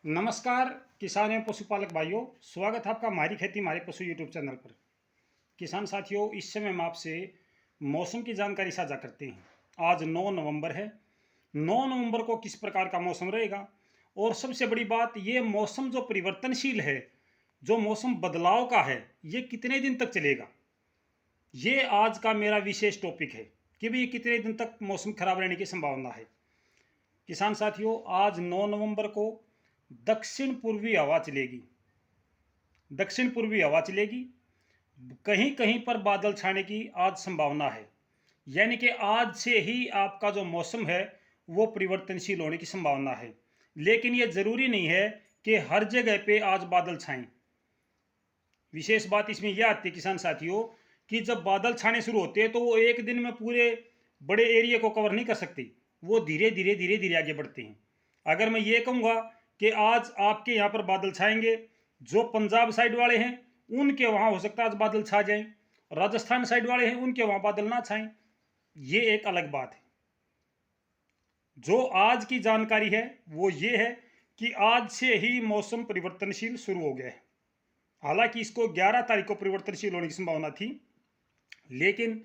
नमस्कार किसान एवं पशुपालक भाइयों, स्वागत है आपका हमारी खेती हमारे पशु यूट्यूब चैनल पर। किसान साथियों, इस समय हम आपसे मौसम की जानकारी साझा करते हैं। आज 9 नवंबर है। 9 नवंबर को किस प्रकार का मौसम रहेगा, और सबसे बड़ी बात, ये मौसम जो परिवर्तनशील है, जो मौसम बदलाव का है, ये कितने दिन तक चलेगा। ये आज का मेरा विशेष टॉपिक है कि भाई कितने दिन तक मौसम खराब रहने की संभावना है। किसान साथियों, आज 9 नवंबर को दक्षिण पूर्वी हवा चलेगी। दक्षिण पूर्वी हवा चलेगी। कहीं कहीं पर बादल छाने की आज संभावना है। यानी कि आज से ही आपका जो मौसम है वो परिवर्तनशील होने की संभावना है। लेकिन ये जरूरी नहीं है कि हर जगह पे आज बादल छाएं। विशेष बात इसमें यह आती है किसान साथियों कि जब बादल छाने शुरू होते हैं तो वो एक दिन में पूरे बड़े एरिया को कवर नहीं कर सकती। वो धीरे धीरे धीरे धीरे आगे बढ़ते हैं। अगर मैं ये कहूँगा कि आज आपके यहाँ पर बादल छाएंगे, जो पंजाब साइड वाले हैं उनके वहाँ हो सकता है आज बादल छा जाएं, राजस्थान साइड वाले हैं उनके वहाँ बादल ना छाएं। ये एक अलग बात है। जो आज की जानकारी है वो ये है कि आज से ही मौसम परिवर्तनशील शुरू हो गया है। हालांकि इसको 11 तारीख को परिवर्तनशील होने की संभावना थी, लेकिन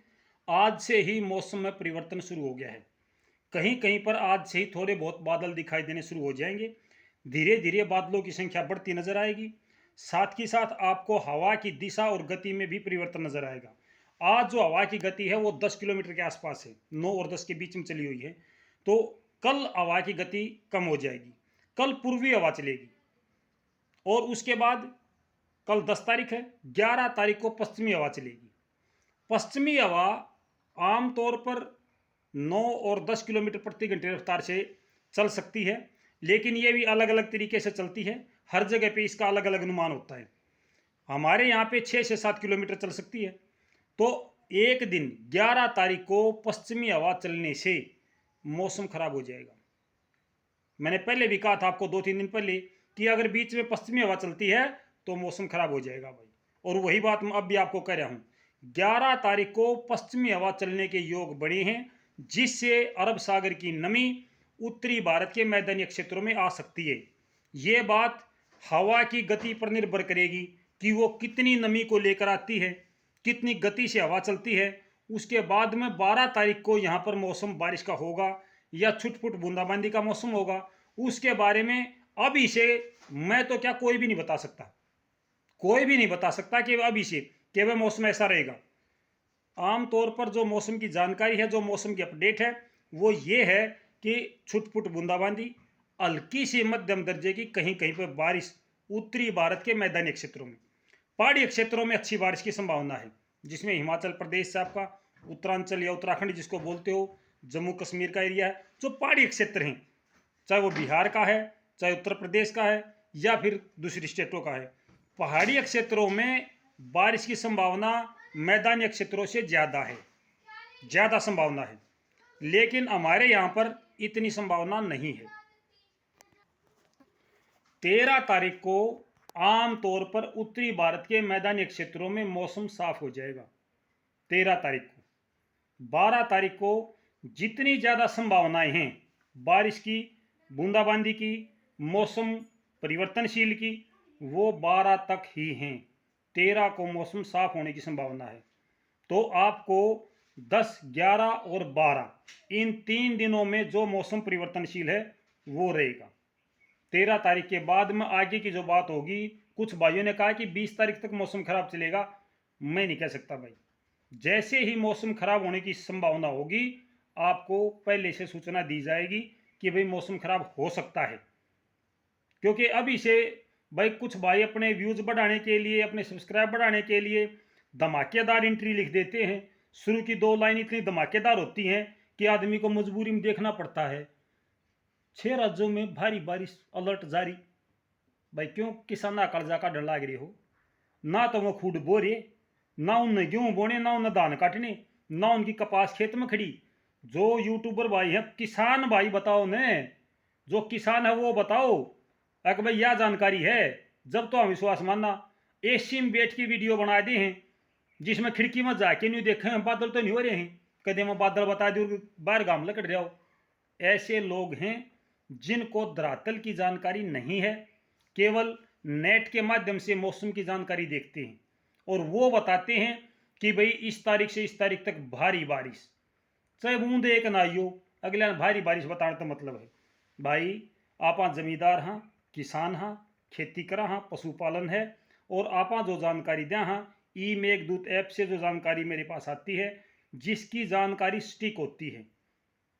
आज से ही मौसम में परिवर्तन शुरू हो गया है। कहीं कहीं पर आज से ही थोड़े बहुत बादल दिखाई देने शुरू हो जाएंगे। धीरे धीरे बादलों की संख्या बढ़ती नजर आएगी। साथ ही साथ आपको हवा की दिशा और गति में भी परिवर्तन नजर आएगा। आज जो हवा की गति है वो 10 किलोमीटर के आसपास है, 9 और 10 के बीच में चली हुई है। तो कल हवा की गति कम हो जाएगी। कल पूर्वी हवा चलेगी, और उसके बाद कल 10 तारीख है, 11 तारीख को पश्चिमी हवा चलेगी। पश्चिमी हवा आमतौर पर 9 और 10 किलोमीटर प्रति घंटे रफ्तार से चल सकती है, लेकिन ये भी अलग अलग तरीके से चलती है। हर जगह पे इसका अलग अलग अनुमान होता है। हमारे यहाँ पे 6 से 7 किलोमीटर चल सकती है। तो एक दिन 11 तारीख को पश्चिमी हवा चलने से मौसम खराब हो जाएगा। मैंने पहले भी कहा था आपको 2-3 दिन पहले कि अगर बीच में पश्चिमी हवा चलती है तो मौसम खराब हो जाएगा भाई। और वही बात मैं अब भी आपको कह रहा हूँ। 11 तारीख को पश्चिमी हवा चलने के योग बने हैं, जिससे अरब सागर की नमी उत्तरी भारत के मैदानी क्षेत्रों में आ सकती है। ये बात हवा की गति पर निर्भर करेगी कि वो कितनी नमी को लेकर आती है, कितनी गति से हवा चलती है। उसके बाद में 12 तारीख को यहाँ पर मौसम बारिश का होगा या छुटपुट बूंदाबांदी का मौसम होगा, उसके बारे में अभी से मैं तो क्या कोई भी नहीं बता सकता। कोई भी नहीं बता सकता कि अभी से कि वह मौसम ऐसा रहेगा। आमतौर पर जो मौसम की जानकारी है, जो मौसम की अपडेट है, वो ये है कि छुटपुट बूंदाबांदी, हल्की से मध्यम दर्जे की कहीं कहीं पर बारिश उत्तरी भारत के मैदानी क्षेत्रों में। पहाड़ी क्षेत्रों में अच्छी बारिश की संभावना है, जिसमें हिमाचल प्रदेश से आपका उत्तरांचल या उत्तराखंड जिसको बोलते हो, जम्मू कश्मीर का एरिया है, जो पहाड़ी क्षेत्र हैं, चाहे वो बिहार का है, चाहे उत्तर प्रदेश का है, या फिर दूसरी स्टेटों का है। पहाड़ी क्षेत्रों में बारिश की संभावना मैदानी क्षेत्रों से ज़्यादा है, ज़्यादा संभावना है। लेकिन हमारे यहाँ पर इतनी संभावना नहीं है। 13 तारीख को आमतौर पर उत्तरी भारत के मैदानी क्षेत्रों में मौसम साफ हो जाएगा। 13 तारीख को। 12 तारीख को जितनी ज़्यादा संभावनाएं हैं बारिश की, बूंदाबांदी की, मौसम परिवर्तनशील की, वो 12 तक ही हैं। 13 को मौसम साफ होने की संभावना है। तो आपको 10, 11 और 12 इन 3 दिनों में जो मौसम परिवर्तनशील है वो रहेगा। 13 तारीख के बाद में आगे की जो बात होगी, कुछ भाइयों ने कहा कि 20 तारीख तक मौसम खराब चलेगा। मैं नहीं कह सकता भाई। जैसे ही मौसम खराब होने की संभावना होगी, आपको पहले से सूचना दी जाएगी कि भाई मौसम खराब हो सकता है। क्योंकि अभी से भाई कुछ भाई अपने व्यूज बढ़ाने के लिए, अपने सब्सक्राइब बढ़ाने के लिए धमाकेदार एंट्री लिख देते हैं। शुरू की 2 लाइन इतनी धमाकेदार होती हैं कि आदमी को मजबूरी में देखना पड़ता है। 6 राज्यों में भारी बारिश अलर्ट जारी। भाई क्यों किसान कर्जा का डर लाग रही हो? ना तो वो खुद बो रहे, ना उन्हें गेहूं बोने, ना उन्हें धान काटने, ना उनकी कपास खेत में खड़ी। जो यूट्यूबर भाई हैं, किसान भाई बताओ ने, जो किसान है वो बताओ। अगर भाई यह जानकारी है, जब तो हम विश्वास मानना। एसी में बैठ की वीडियो बना दी हैं, जिसमें खिड़की में जाके नहीं देखे हैं बादल तो नहीं हो रहे हैं, कदे में बादल बता दो बाहर गांव लकड़ रहे हो। ऐसे लोग हैं जिनको धरातल की जानकारी नहीं है, केवल नेट के माध्यम से मौसम की जानकारी देखते हैं और वो बताते हैं कि भाई इस तारीख से इस तारीख तक भारी बारिश, चाहे बूंद एक ना आइयो, अगले भारी बारिश बताने का मतलब है भाई आप जमींदार हाँ, किसान हाँ, खेती करा हाँ, पशुपालन है, और आप जो जानकारी दें हाँ, ई मेघदूत ऐप से जो जानकारी मेरे पास आती है, जिसकी जानकारी स्टिक होती है,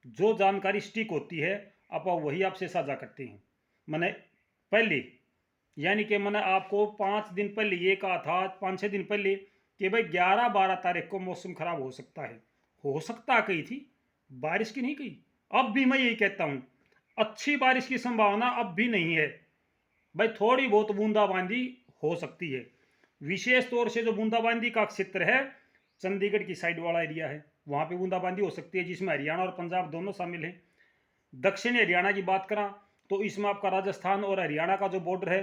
जो जानकारी स्टिक होती है आप वही आपसे साझा करते हैं। मैंने पहले यानी कि मैंने आपको 5 दिन पहले ये कहा था, 5-6 दिन पहले, कि भाई 11-12 तारीख को मौसम खराब हो सकता कही थी, बारिश की नहीं कही। अब भी मैं यही कहता हूँ, अच्छी बारिश की संभावना अब भी नहीं है भाई, थोड़ी बहुत बूंदाबांदी हो सकती है। विशेष तौर से जो बूंदाबांदी का क्षेत्र है, चंडीगढ़ की साइड वाला एरिया है, वहाँ पे बूंदाबांदी हो सकती है, जिसमें हरियाणा और पंजाब दोनों शामिल हैं। दक्षिणी हरियाणा की बात करा तो इसमें आपका राजस्थान और हरियाणा का जो बॉर्डर है,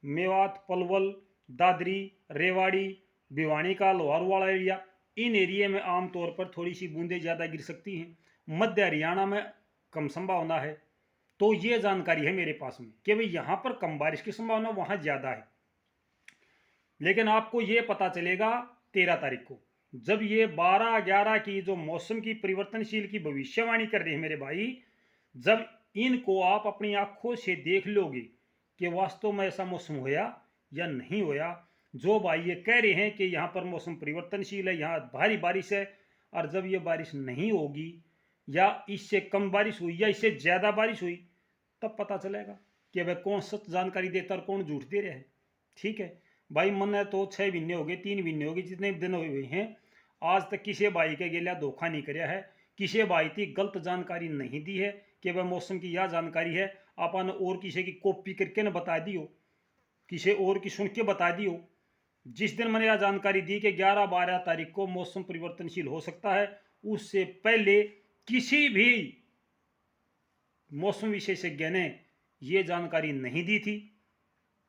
मेवात, पलवल, दादरी, रेवाड़ी, भिवानी का लोहारू वाला एरिया, इन एरिया में आमतौर पर थोड़ी सी बूंदें ज़्यादा गिर सकती हैं। मध्य हरियाणा में कम संभावना है। तो ये जानकारी है मेरे पास में कि भाई यहाँ पर कम बारिश की संभावना, वहाँ ज़्यादा है। लेकिन आपको ये पता चलेगा 13 तारीख को, जब ये 12-11 की जो मौसम की परिवर्तनशील की भविष्यवाणी कर रहे हैं मेरे भाई, जब इनको आप अपनी आंखों से देख लोगे कि वास्तव में ऐसा मौसम होया या नहीं होया, जो भाई ये कह रहे हैं कि यहाँ पर मौसम परिवर्तनशील है, यहाँ भारी बारिश है, और जब ये बारिश नहीं होगी या इससे कम बारिश हुई या इससे ज़्यादा बारिश हुई, तब पता चलेगा कि वह कौन सच जानकारी देता और कौन झूठ दे रहा है। ठीक है भाई, मन तो 6 महीने हो गए, 3 महीने हो गए, जितने दिन हुए हैं, आज तक किसी भाई के गेलिया धोखा नहीं कराया है, किसी भाई की गलत जानकारी नहीं दी है कि वह मौसम की यह जानकारी है, आपन और किसी की कॉपी करके न बता दी हो, किसी और की सुन के बता दी हो। जिस दिन मैंने यह जानकारी दी कि 11-12 तारीख को मौसम परिवर्तनशील हो सकता है, उससे पहले किसी भी मौसम विशेषज्ञ ने यह जानकारी नहीं दी थी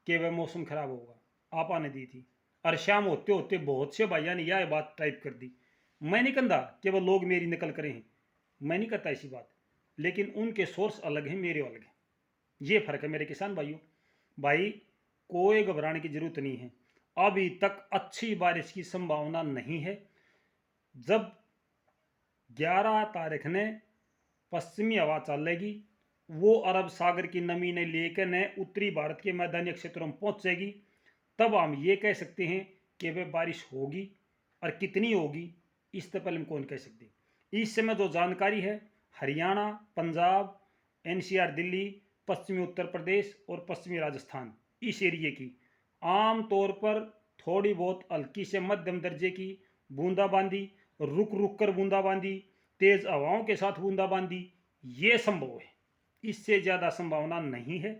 कि वह मौसम खराब होगा, आपा ने दी थी। और शाम होते होते बहुत से भाइयों ने यह बात टाइप कर दी। मैं नहीं कहता कि वह लोग मेरी नकल करें हैं, मैं नहीं करता ऐसी बात, लेकिन उनके सोर्स अलग हैं, मेरे अलग हैं, ये फर्क है मेरे किसान भाइयों। भाई कोई घबराने की जरूरत नहीं है, अभी तक अच्छी बारिश की संभावना नहीं है। जब 11 तारीख ने पश्चिमी हवा चलेगी, वो अरब सागर की नमी ने लेकर न उत्तरी भारत के मैदानी क्षेत्रों में पहुंचेगी, तब हम ये कह सकते हैं कि वह बारिश होगी, और कितनी होगी इससे पहले हम कौन कह सकते। इस समय जो जानकारी है, हरियाणा, पंजाब, एनसीआर दिल्ली, पश्चिमी उत्तर प्रदेश और पश्चिमी राजस्थान, इस एरिए की आम तौर पर थोड़ी बहुत हल्की से मध्यम दर्जे की बूंदाबांदी, रुक रुक कर बूंदाबांदी, तेज हवाओं के साथ बूंदाबांदी, ये संभव है, इससे ज़्यादा संभावना नहीं है।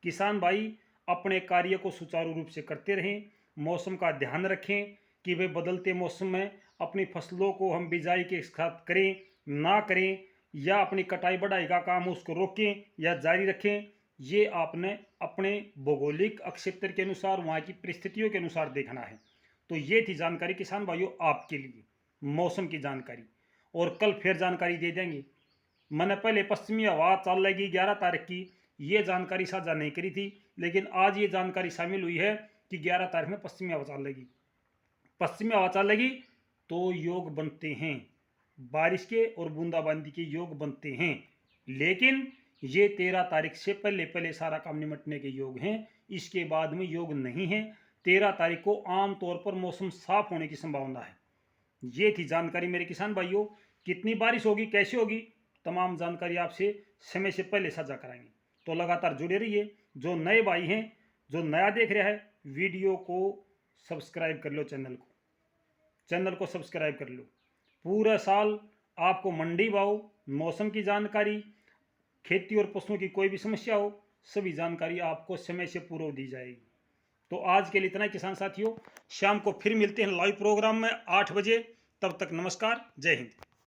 किसान भाई अपने कार्य को सुचारू रूप से करते रहें, मौसम का ध्यान रखें कि वे बदलते मौसम में अपनी फसलों को हम बिजाई के साथ करें ना करें, या अपनी कटाई बढ़ाई का काम उसको रोकें या जारी रखें, ये आपने अपने भौगोलिक क्षेत्र के अनुसार, वहाँ की परिस्थितियों के अनुसार देखना है। तो ये थी जानकारी किसान भाइयों आपके लिए, मौसम की जानकारी। और कल फिर जानकारी दे देंगे। मैंने पहले पश्चिमी हवा चल लेगी 11 तारीख की, ये जानकारी साझा नहीं करी थी, लेकिन आज ये जानकारी शामिल हुई है कि 11 तारीख में पश्चिमी हवा चलेगी। पश्चिमी हवा चलेगी तो योग बनते हैं, बारिश के और बूंदाबांदी के योग बनते हैं, लेकिन ये 13 तारीख से पहले पहले सारा काम निमटने के योग हैं, इसके बाद में योग नहीं है। 13 तारीख को आमतौर पर मौसम साफ होने की संभावना है। ये थी जानकारी मेरे किसान भाइयों। कितनी बारिश होगी, कैसे होगी, तमाम जानकारी आपसे समय से पहले साझा कराएंगे। तो लगातार जुड़े रहिए। जो नए भाई हैं, जो नया देख रहा है, वीडियो को सब्सक्राइब कर लो, चैनल को सब्सक्राइब कर लो। पूरा साल आपको मंडी भाव, मौसम की जानकारी, खेती और पशुओं की कोई भी समस्या हो, सभी जानकारी आपको समय से पूर्व दी जाएगी। तो आज के लिए इतना ही किसान साथियों, शाम को फिर मिलते हैं लाइव प्रोग्राम में 8 बजे। तब तक नमस्कार, जय हिंद।